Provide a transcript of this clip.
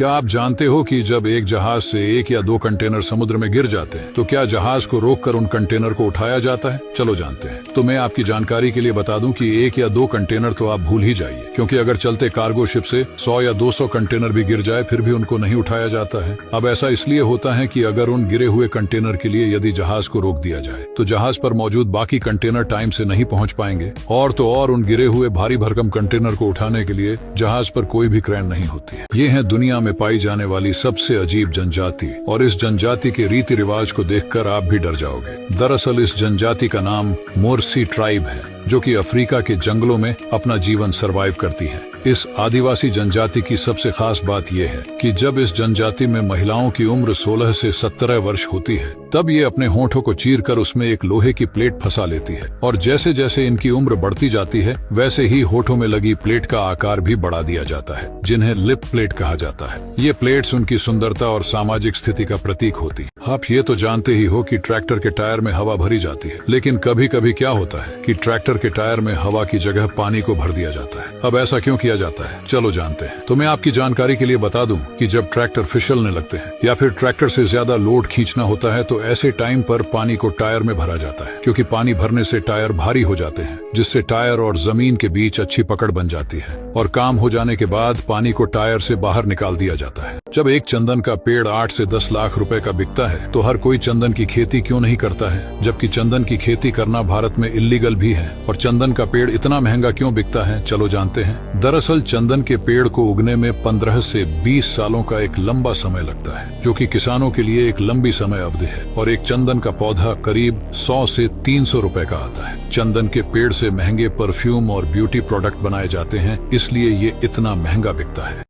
क्या आप जानते हो कि जब एक जहाज से 1 या 2 कंटेनर समुद्र में गिर जाते हैं तो क्या जहाज को रोककर उन कंटेनर को उठाया जाता है? चलो जानते हैं। तो मैं आपकी जानकारी के लिए बता दूं कि 1 या 2 कंटेनर तो आप भूल ही जाइए, क्योंकि अगर चलते कार्गो शिप से 100 या 200 कंटेनर भी गिर जाए फिर भी उनको नहीं उठाया जाता है। अब ऐसा इसलिए होता है कि अगर उन गिरे हुए कंटेनर के लिए यदि जहाज को रोक दिया जाए तो जहाज पर मौजूद बाकी कंटेनर टाइम से नहीं पहुंच पाएंगे, और तो और उन गिरे हुए भारी भरकम कंटेनर को उठाने के लिए जहाज पर कोई भी क्रेन नहीं होती है। ये है दुनिया में पाई जाने वाली सबसे अजीब जनजाति, और इस जनजाति के रीति रिवाज को देखकर आप भी डर जाओगे। दरअसल इस जनजाति का नाम मोरसी ट्राइब है, जो कि अफ्रीका के जंगलों में अपना जीवन सरवाइव करती है। इस आदिवासी जनजाति की सबसे खास बात यह है कि जब इस जनजाति में महिलाओं की उम्र 16 से 17 वर्ष होती है तब ये अपने होठों को चीरकर उसमें एक लोहे की प्लेट फंसा लेती है, और जैसे जैसे इनकी उम्र बढ़ती जाती है वैसे ही होठों में लगी प्लेट का आकार भी बढ़ा दिया जाता है, जिन्हें लिप प्लेट कहा जाता है। ये प्लेट्स उनकी सुंदरता और सामाजिक स्थिति का प्रतीक होती है। आप ये तो जानते ही हो कि ट्रैक्टर के टायर में हवा भरी जाती है, लेकिन कभी कभी क्या होता है कि ट्रैक्टर के टायर में हवा की जगह पानी को भर दिया जाता है। अब ऐसा क्यों किया जाता है, चलो जानते हैं। तो मैं आपकी जानकारी के लिए बता दूं कि जब ट्रैक्टर फिसलने लगते हैं या फिर ट्रैक्टर से ज्यादा लोड खींचना होता है तो ऐसे टाइम पर पानी को टायर में भरा जाता है, क्योंकि पानी भरने से टायर भारी हो जाते हैं, जिससे टायर और जमीन के बीच अच्छी पकड़ बन जाती है, और काम हो जाने के बाद पानी को टायर से बाहर निकाल दिया जाता है। जब एक चंदन का पेड़ 8 से 10 लाख रुपए का बिकता है तो हर कोई चंदन की खेती क्यों नहीं करता है, जबकि चंदन की खेती करना भारत में इल्लीगल भी है। और चंदन का पेड़ इतना महंगा क्यों बिकता है, चलो जानते हैं। दरअसल चंदन के पेड़ को उगने में 15 से 20 सालों का एक लंबा समय लगता है, जो कि किसानों के लिए एक लंबी समय अवधि है, और एक चंदन का पौधा करीब 100 से 300 रुपए का आता है। चंदन के पेड़ से महंगे परफ्यूम और ब्यूटी प्रोडक्ट बनाए जाते हैं, इसलिए ये इतना महंगा बिकता है।